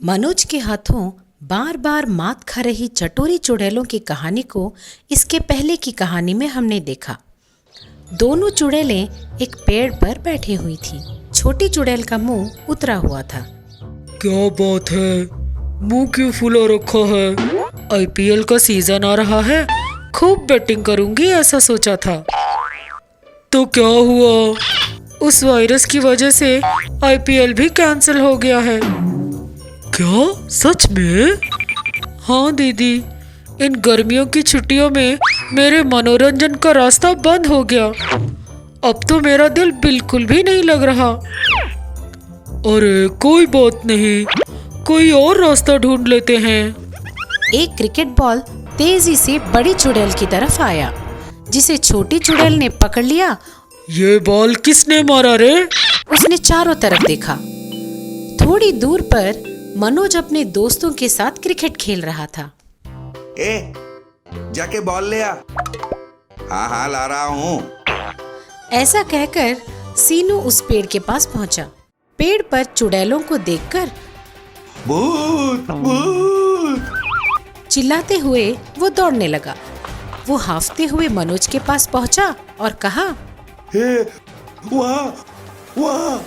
मनोज के हाथों बार बार मात खा रही चटोरी चुड़ैलों की कहानी को इसके पहले की कहानी में हमने देखा। दोनों चुड़ैलें एक पेड़ पर बैठी हुई थी। छोटी चुड़ैल का मुंह उतरा हुआ था। क्या बात है, मुंह क्यों फुला रखा है? आईपीएल का सीजन आ रहा है, खूब बैटिंग करूंगी ऐसा सोचा था। तो क्या हुआ? उस वायरस की वजह से आईपीएल भी कैंसिल हो गया है। क्या सच में? हाँ दीदी, इन गर्मियों की छुट्टियों में मेरे मनोरंजन का रास्ता बंद हो गया। अब तो मेरा दिल बिल्कुल भी नहीं लग रहा। अरे कोई बात नहीं, कोई और रास्ता ढूंढ लेते हैं। एक क्रिकेट बॉल तेजी से बड़ी चुड़ैल की तरफ आया, जिसे छोटी चुड़ैल ने पकड़ लिया। ये बॉल किसने मारा रे? उसने चारों तरफ देखा। थोड़ी दूर पर मनोज अपने दोस्तों के साथ क्रिकेट खेल रहा था। ए, जाके बॉल ले आ। हाँ ला रहा हूँ। ऐसा कहकर सीनू उस पेड़ के पास पहुंचा। पेड़ पर चुड़ैलों को देखकर भूत भूत चिल्लाते हुए वो दौड़ने लगा। वो हांफते हुए मनोज के पास पहुंचा और कहा, हे, वहाँ वहाँ।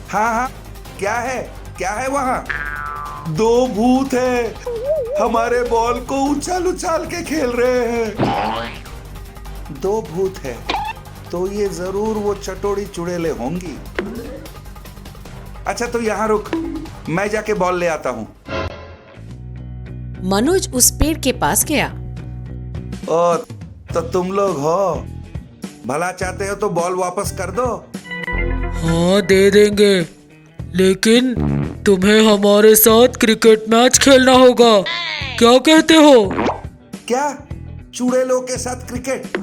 हाँ, क्या है वहाँ? दो भूत है, हमारे बॉल को उछाल उछाल के खेल रहे हैं। दो भूत है तो ये जरूर वो चटोरी चुड़ैलें होंगी। अच्छा तो यहाँ रुक, मैं जाके बॉल ले आता हूँ। मनोज उस पेड़ के पास गया। ओ, तो तुम लोग हो, भला चाहते हो तो बॉल वापस कर दो। हाँ दे देंगे, लेकिन तुम्हें हमारे साथ क्रिकेट मैच खेलना होगा। क्या कहते हो? क्या चुड़ैलों के साथ क्रिकेट?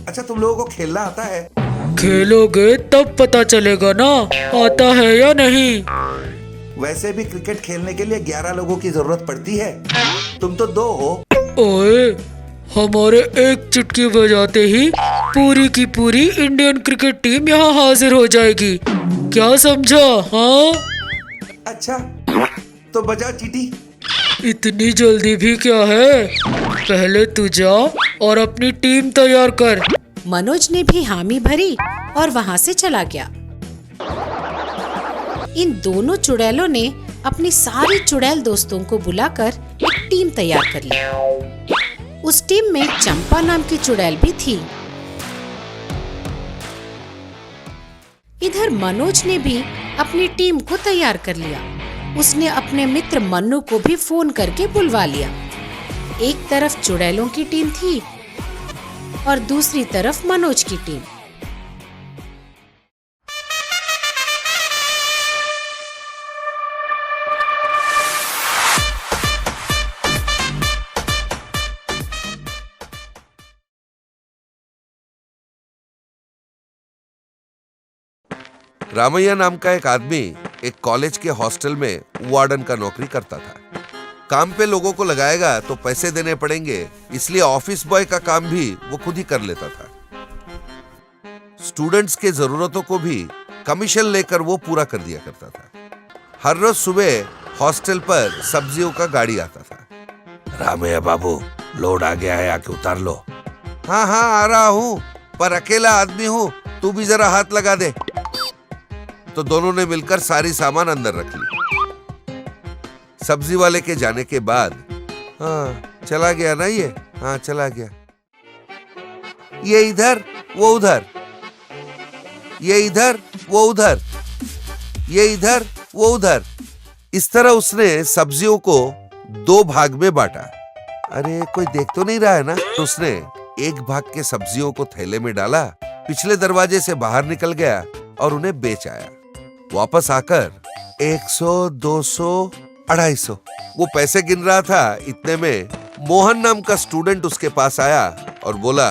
अच्छा तुम लोगों को खेलना आता है? खेलोगे तब पता चलेगा ना आता है या नहीं। वैसे भी क्रिकेट खेलने के लिए 11 लोगों की जरूरत पड़ती है, तुम तो 2 हो। ओए, हमारे एक चुटकी बजाते ही पूरी की पूरी इंडियन क्रिकेट टीम यहाँ हाजिर हो जाएगी। क्या समझा? हाँ अच्छा तो बजा चीटी। इतनी जल्दी भी क्या है, पहले तू जा और अपनी टीम तैयार कर। मनोज ने भी हामी भरी और वहां से चला गया। इन दोनों चुड़ैलों ने अपनी सारी चुड़ैल दोस्तों को बुलाकर एक टीम तैयार कर ली। उस टीम में चंपा नाम की चुड़ैल भी थी। इधर मनोज ने भी अपनी टीम को तैयार कर लिया। उसने अपने मित्र मन्नू को भी फोन करके बुलवा लिया। एक तरफ चुड़ैलों की टीम थी और दूसरी तरफ मनोज की टीम। रामैया नाम का एक आदमी एक कॉलेज के हॉस्टल में वार्डन का नौकरी करता था। काम पे लोगों को लगाएगा तो पैसे देने पड़ेंगे, इसलिए ऑफिस बॉय का काम भी वो खुद ही कर लेता था। स्टूडेंट्स के जरूरतों को भी कमीशन लेकर वो पूरा कर दिया करता था। हर रोज सुबह हॉस्टल पर सब्जियों का गाड़ी आता था। रामैया बाबू, लोड आ गया है, आके उतार लो। हाँ आ रहा हूँ, पर अकेला आदमी हूँ, तू भी जरा हाथ लगा दे। तो दोनों ने मिलकर सारी सामान अंदर रख ली। सब्जी वाले के जाने के बाद हाँ चला गया ना ये, हाँ चला गया। ये इधर वो उधर, ये इधर वो उधर, ये इधर वो उधर। इस तरह उसने सब्जियों को 2 भाग में बांटा। अरे कोई देख तो नहीं रहा है ना? तो उसने एक भाग के सब्जियों को थैले में डाला, पिछले दरवाजे से बाहर निकल गया और उन्हें बेच आया। वापस आकर 100, 200, 250 वो पैसे गिन रहा था। इतने में मोहन नाम का स्टूडेंट उसके पास आया और बोला,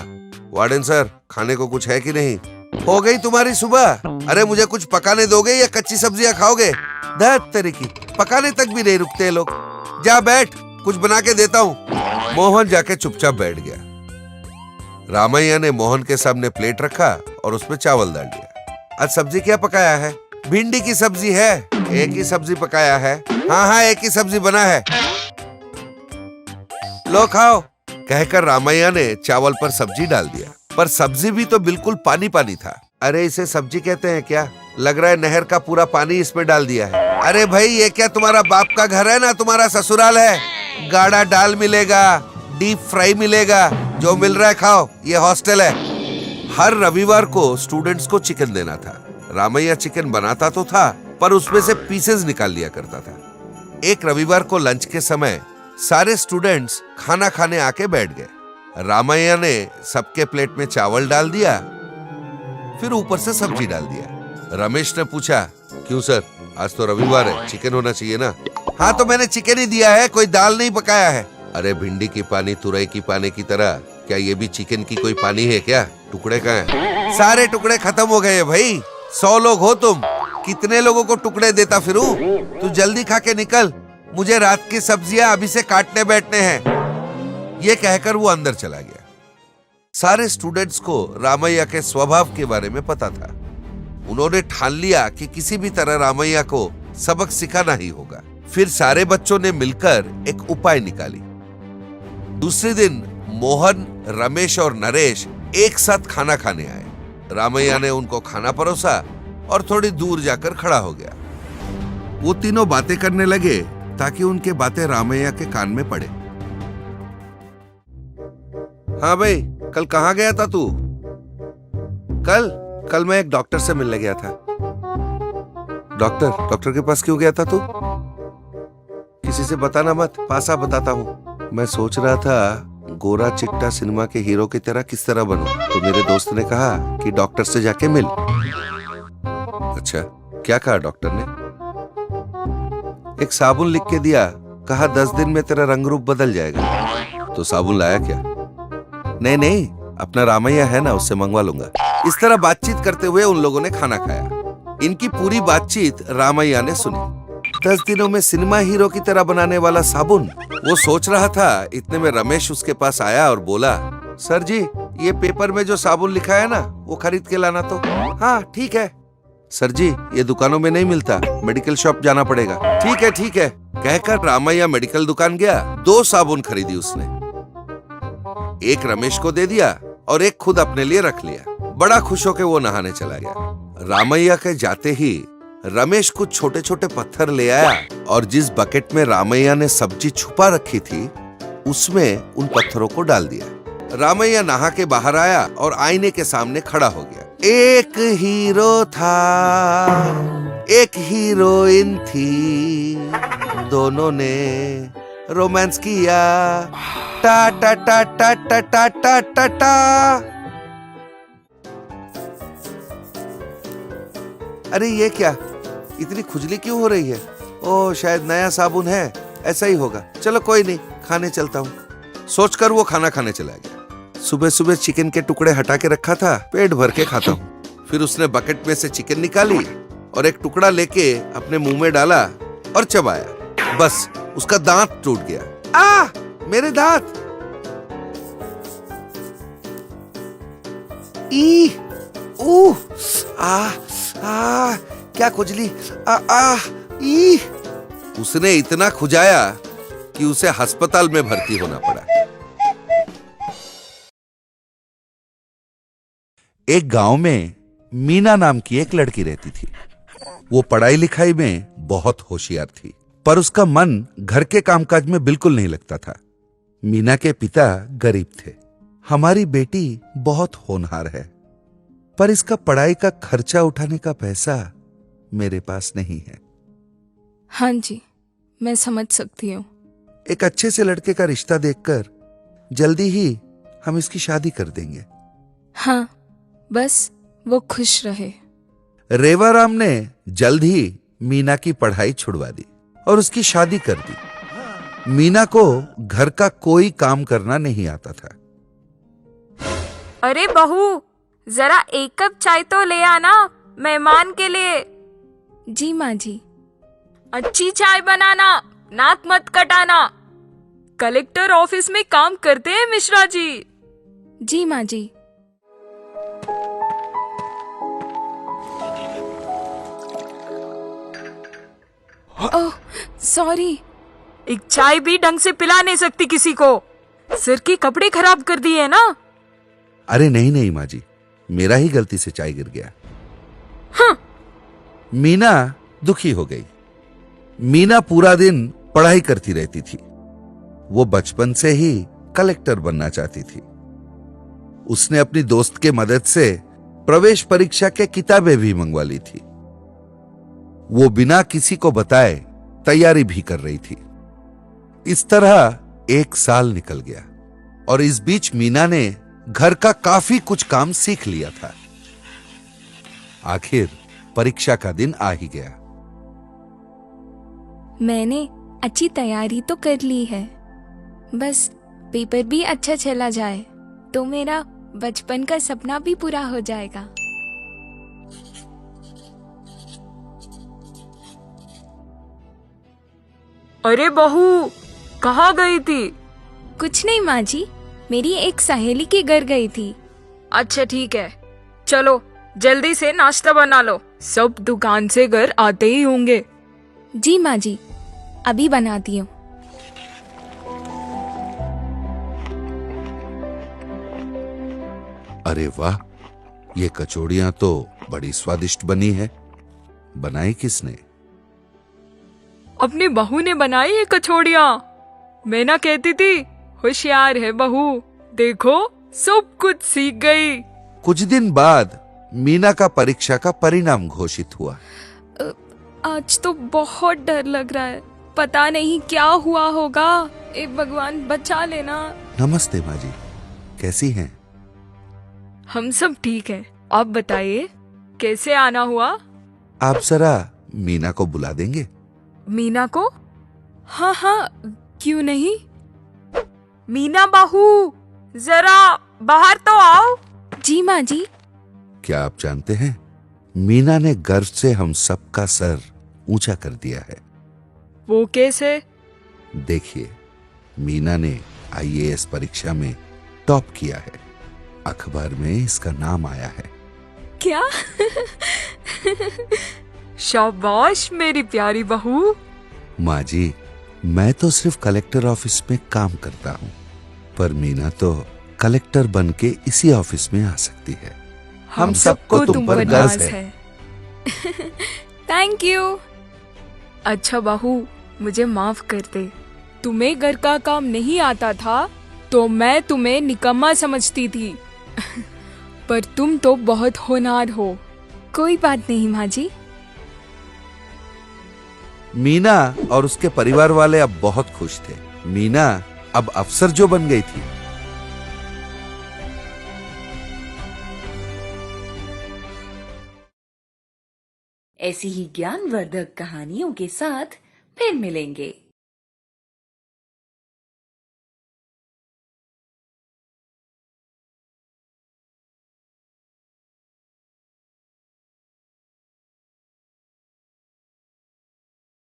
वार्डन सर, खाने को कुछ है कि नहीं? हो गई तुम्हारी सुबह? अरे मुझे कुछ पकाने दोगे या कच्ची सब्जियां खाओगे? धत तेरी की, पकाने तक भी नहीं रुकते लोग। जा बैठ, कुछ बना के देता हूँ। मोहन जाके चुपचाप बैठ गया। रामैया ने मोहन के सामने प्लेट रखा और उसमें चावल डाल दिया। आज सब्जी क्या पकाया है? भिंडी की सब्जी है। एक ही सब्जी पकाया है। हाँ हाँ, एक ही सब्जी बना है, लो खाओ, कहकर रामैया ने चावल पर सब्जी डाल दिया। पर सब्जी भी तो बिल्कुल पानी पानी था। अरे इसे सब्जी कहते हैं क्या? लग रहा है नहर का पूरा पानी इसमें डाल दिया है। अरे भाई, ये क्या तुम्हारा बाप का घर है ना तुम्हारा ससुराल है? गाढ़ा दाल मिलेगा, डीप फ्राई मिलेगा, जो मिल रहा है खाओ, ये हॉस्टल है। हर रविवार को स्टूडेंट्स को चिकन देना था। रामैया चिकन बनाता तो था, पर उसमें से पीसेस निकाल लिया करता था। एक रविवार को लंच के समय सारे स्टूडेंट्स खाना खाने आके बैठ गए। रामैया ने सबके प्लेट में चावल डाल दिया, फिर ऊपर से सब्जी डाल दिया। रमेश ने पूछा, क्यों सर, आज तो रविवार है, चिकन होना चाहिए ना? हाँ तो मैंने चिकन ही दिया है, कोई दाल नहीं पकाया है। अरे भिंडी की पानी तुरई की पानी की तरह क्या ये भी चिकन की कोई पानी है क्या? टुकड़े कहाँ हैं? सारे टुकड़े खत्म हो गए भाई। 100 लोग हो तुम, कितने लोगों को टुकड़े देता फिरूं? तू जल्दी खा के निकल, मुझे रात की सब्जियां अभी से काटने बैठने हैं। ये कहकर वो अंदर चला गया। सारे स्टूडेंट्स को रामैया के स्वभाव के बारे में पता था। उन्होंने ठान लिया कि किसी भी तरह रामैया को सबक सिखाना ही होगा। फिर सारे बच्चों ने मिलकर एक उपाय निकाली। दूसरे दिन मोहन, रमेश और नरेश एक साथ खाना खाने आए। रामैया ने उनको खाना परोसा और थोड़ी दूर जाकर खड़ा हो गया। वो तीनों बातें करने लगे ताकि उनके बातें रामैया के कान में पड़े। हाँ भाई, कल कहाँ गया था तू? कल मैं एक डॉक्टर से मिलने गया था। डॉक्टर के पास क्यों गया था तू? किसी से बताना मत, पासा बताता हूँ। मैं सोच रहा था गोरा चिट्टा सिनेमा के हीरो की तरह किस तरह बनूं, तो मेरे दोस्त ने कहा कि डॉक्टर से जाके मिल। अच्छा, क्या कहा डॉक्टर ने? एक साबुन लिख के दिया, कहा 10 दिन में तेरा रंग रूप बदल जाएगा। तो साबुन लाया क्या? नहीं, अपना रामैया है ना, उससे मंगवा लूंगा। इस तरह बातचीत करते हुए उन लोगों ने खाना खाया। इनकी पूरी बातचीत रामैया ने सुनी। 10 दिनों में सिनेमा हीरो की तरह बनाने वाला साबुन। वो सोच रहा था, इतने में रमेश उसके पास आया और बोला, सर जी, ये पेपर में जो साबुन लिखा है ना, वो खरीद के लाना। तो हाँ ठीक है। सर जी, ये दुकानों में नहीं मिलता, मेडिकल शॉप जाना पड़ेगा। ठीक है कहकर रामैया मेडिकल दुकान गया। 2 साबुन खरीदी उसने, एक रमेश को दे दिया और एक खुद अपने लिए रख लिया। बड़ा खुश होकर वो नहाने चला गया। रामैया के जाते ही रमेश कुछ छोटे छोटे पत्थर ले आया और जिस बकेट में रामैया ने सब्जी छुपा रखी थी, उसमें उन पत्थरों को डाल दिया। रामैया नहा के बाहर आया और आईने के सामने खड़ा हो गया। एक हीरो था, एक हीरोइन थी, दोनों ने रोमांस किया, टा टा टा टा टा टा टा टा टा। अरे ये क्या, इतनी खुजली क्यों हो रही है? ओह, शायद नया साबुन है, ऐसा ही होगा। चलो कोई नहीं, खाने चलता हूँ। सोचकर वो खाना खाने चला गया। सुबह सुबह चिकन के टुकड़े हटा के रखा था, पेट भर के खाता हूँ। फिर उसने बकेट में से चिकन निकाली और एक टुकड़ा लेके अपने मुंह में डाला और चबाया। बस उसका दांत टूट गया। आ, मेरे दांत! ई, ऊ, आ, क्या खुजली! ई! उसने इतना खुजाया कि उसे अस्पताल में भर्ती होना पड़ा। एक गांव में मीना नाम की एक लड़की रहती थी। वो पढ़ाई लिखाई में बहुत होशियार थी, पर उसका मन घर के कामकाज में बिल्कुल नहीं लगता था। मीना के पिता गरीब थे। हमारी बेटी बहुत होनहार है, पर इसका पढ़ाई का खर्चा उठाने का पैसा मेरे पास नहीं है। हाँ जी, मैं समझ सकती हूँ। एक अच्छे से लड़के का रिश्ता देखकर जल्दी ही हम इसकी शादी कर देंगे। हाँ, बस वो खुश रहे। रेवाराम ने जल्द ही मीना की पढ़ाई छुड़वा दी और उसकी शादी कर दी। मीना को घर का कोई काम करना नहीं आता था। अरे बहू, जरा 1 कप चाय तो ले आना, मेहमान के लिए। जी माँ जी। अच्छी चाय बनाना, नाक मत कटाना। कलेक्टर ऑफिस में काम करते हैं मिश्रा जी। जी माँ जी। Oh sorry. एक चाय भी ढंग से पिला नहीं सकती किसी को। सिर के कपड़े खराब कर दिए ना। अरे नहीं नहीं माँ जी, मेरा ही गलती से चाय गिर गया। हाँ। मीना दुखी हो गई। मीना पूरा दिन पढ़ाई करती रहती थी। वो बचपन से ही कलेक्टर बनना चाहती थी। उसने अपनी दोस्त के मदद से प्रवेश परीक्षा के किताबें भी मंगवा ली थी। वो बिना किसी को बताए तैयारी भी कर रही थी। इस तरह 1 साल निकल गया और इस बीच मीना ने घर का काफी कुछ काम सीख लिया था। आखिर परीक्षा का दिन आ ही गया। मैंने अच्छी तैयारी तो कर ली है, बस पेपर भी अच्छा चला जाए तो मेरा बचपन का सपना भी पूरा हो जाएगा। अरे बहू, कहाँ गई थी? कुछ नहीं माँ जी, मेरी एक सहेली के घर गई थी। अच्छा ठीक है, चलो जल्दी से नाश्ता बना लो। सब दुकान से घर आते ही होंगे। जी माँ जी, अभी बनाती हूँ। अरे वाह, ये कचौड़ियां तो बड़ी स्वादिष्ट बनी है। बनाई किसने? अपनी बहू ने बनाई है कचौड़ियाँ। मैं ना कहती थी होशियार है बहू, देखो सब कुछ सीख गई। कुछ दिन बाद मीना का परीक्षा का परिणाम घोषित हुआ। आज तो बहुत डर लग रहा है, पता नहीं क्या हुआ होगा। ए भगवान बचा लेना। नमस्ते माँ जी, कैसी हैं? हम सब ठीक हैं। आप बताइए कैसे आना हुआ? आप जरा मीना को बुला देंगे? मीना को? हाँ हाँ, क्यों नहीं। मीना बहू, जरा बाहर तो आओ। जी माँ जी। क्या आप जानते हैं, मीना ने गर्व से हम सबका सर ऊंचा कर दिया है। वो कैसे? देखिए, मीना ने आईएएस परीक्षा में टॉप किया है। अखबार में इसका नाम आया है। क्या? शाबाश मेरी प्यारी बहू। माँ जी, मैं तो सिर्फ कलेक्टर ऑफिस में काम करता हूँ, पर मीना तो कलेक्टर बन के इसी ऑफिस में आ सकती है। हम सबको तुम पर गर्व है। Thank you. अच्छा बहू, मुझे माफ कर दे। तुम्हें घर का काम नहीं आता था तो मैं तुम्हें निकम्मा समझती थी। पर तुम तो बहुत होनहार हो। कोई बात नहीं माँ जी। मीना और उसके परिवार वाले अब बहुत खुश थे। मीना अब अफसर जो बन गई थी। ऐसी ही ज्ञानवर्धक कहानियों के साथ फिर मिलेंगे।